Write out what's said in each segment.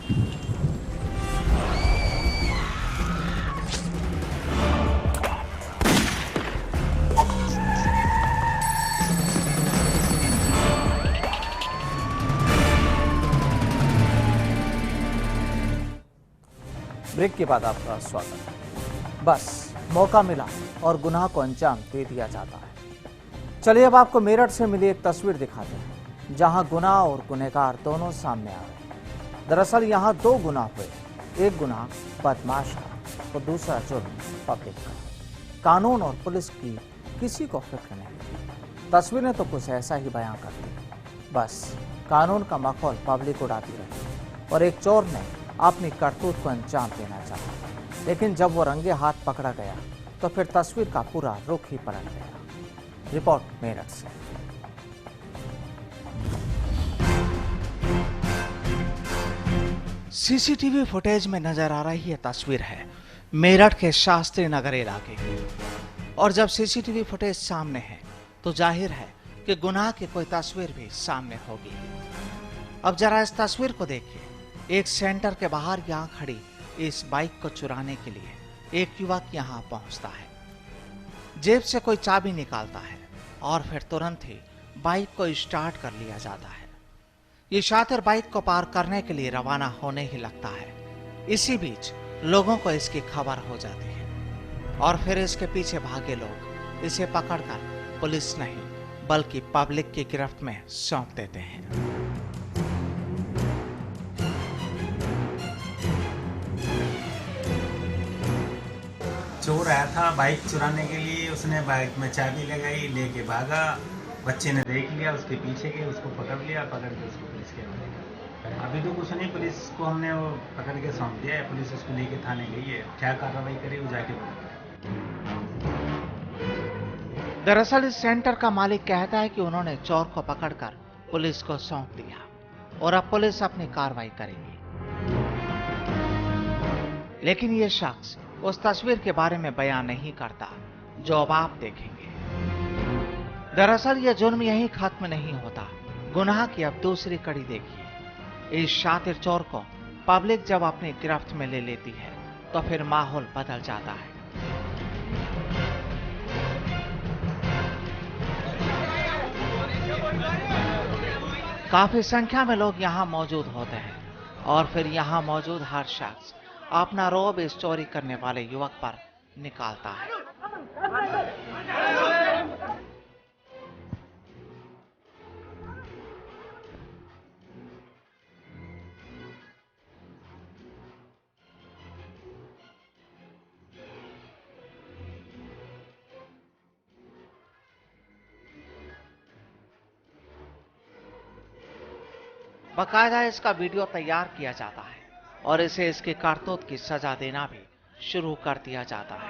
Break के बाद आपका स्वागत है। बस मौका मिला और गुनाह को अंजाम दे दिया जाता है। चलिए अब आपको मेरठ से मिली एक तस्वीर दिखाते हैं, जहां गुनाह और गुनहगार दोनों सामने आ गए। दरअसल यहां दो गुनाह हुए, एक गुनाह बदमाश का तो दूसरा जुर्म पब्लिक का। कानून और पुलिस की किसी को फिक्र नहीं। तस्वीरें तो कुछ ऐसा ही बयां करती, बस कानून का मखौल पब्लिक उड़ाती रही और एक चोर ने अपनी करतूत को अंजाम देना चाहा, लेकिन जब वो रंगे हाथ पकड़ा गया तो फिर तस्वीर का पूरा रुख ही पलट गया। रिपोर्ट मेरठ से। सीसीटीवी फुटेज में नजर आ रही ये तस्वीर है मेरठ के शास्त्री नगर इलाके की। और जब सीसीटीवी फुटेज सामने है तो जाहिर है कि गुनाह की कोई तस्वीर भी सामने होगी। अब जरा इस तस्वीर को देखिए। एक सेंटर के बाहर यहाँ खड़ी इस बाइक को चुराने के लिए एक युवक यहाँ पहुंचता है। जेब से कोई चाबी निकालता है और फिर तुरंत ही बाइक को स्टार्ट कर लिया जाता है। ये शातिर बाइक को पार करने के लिए रवाना होने ही लगता है। इसी बीच लोगों को इसकी खबर हो जाती है और फिर इसके पीछे भागे लोग इसे पकड़कर पुलिस नहीं बल्कि पब्लिक की गिरफ्त में सौंप देते हैं। चोर आया था बाइक चुराने के लिए, उसने बाइक में चाबी लगाई, लेके भागा। बच्चे ने देख लिया, उसके पीछे गए, उसको पकड़ लिया, पकड़ के उसको पुलिस के हवाले। अभी तो कुछ नहीं, पुलिस को हमने वो पकड़ के सौंप दिया है। पुलिस उसको लेके थाने गई है, क्या कार्रवाई करे वो जाके बताएगा। दरअसल इस सेंटर का मालिक कहता है कि उन्होंने चोर को पकड़कर पुलिस को सौंप दिया और अब पुलिस अपनी कार्रवाई करेगी। लेकिन ये शख्स उस तस्वीर के बारे में बयान नहीं करता जो अब आप देखेंगे। दरअसल यह जुर्म यहीं खत्म नहीं होता। गुनाह की अब दूसरी कड़ी देखिए। इस शातिर चोर को पब्लिक जब अपनी गिरफ्त में ले लेती है तो फिर माहौल बदल जाता है। काफी संख्या में लोग यहाँ मौजूद होते हैं और फिर यहाँ मौजूद हर शख्स अपना रौब इस चोरी करने वाले युवक पर निकालता है। बाकायदा इसका वीडियो तैयार किया जाता है और इसे इसके करतूत की सजा देना भी शुरू कर दिया जाता है।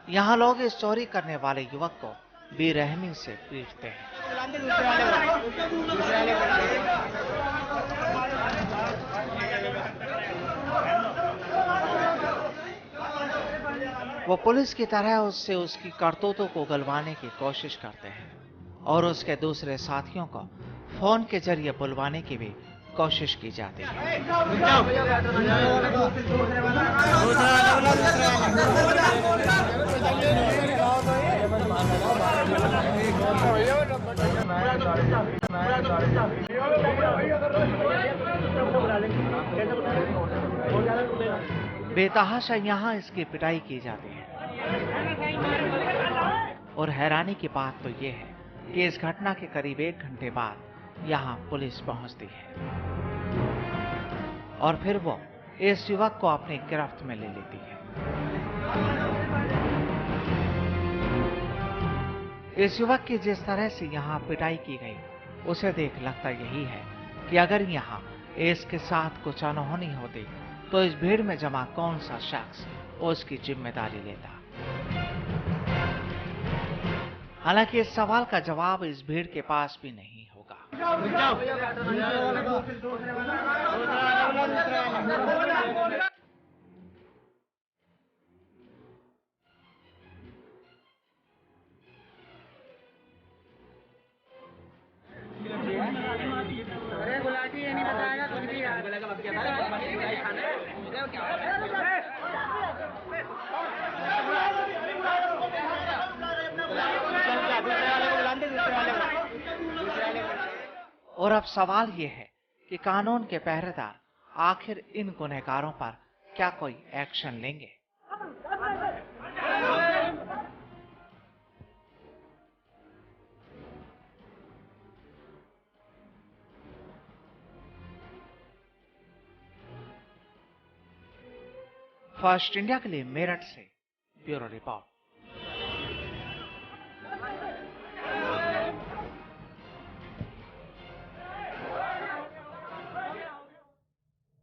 यहाँ लोग इस चोरी करने वाले युवक को बेरहमी से पीटते हैं। वो पुलिस की तरह उससे उसकी करतूतों को गलवाने की कोशिश करते हैं और उसके दूसरे साथियों को फोन के जरिए बुलवाने की भी कोशिश की जाती है। बेतहाशा यहाँ इसकी पिटाई की जाती है और हैरानी की बात तो यह है कि इस घटना के करीब 1 घंटे बाद यहाँ पुलिस पहुंचती है और फिर वो इस युवक को अपनी गिरफ्त में ले लेती है। इस युवक की जिस तरह से यहाँ पिटाई की गई उसे देख लगता यही है कि अगर यहाँ इसके साथ कुछ अनहोनी होती तो इस भीड़ में जमा कौन सा शख्स उसकी जिम्मेदारी लेता। हालांकि इस सवाल का जवाब इस भीड़ के पास भी नहीं होगा। और अब सवाल ये है कि कानून के पहरेदार आखिर इन गुनहगारों पर क्या कोई एक्शन लेंगे। फर्स्ट इंडिया के लिए मेरठ से ब्यूरो रिपोर्ट।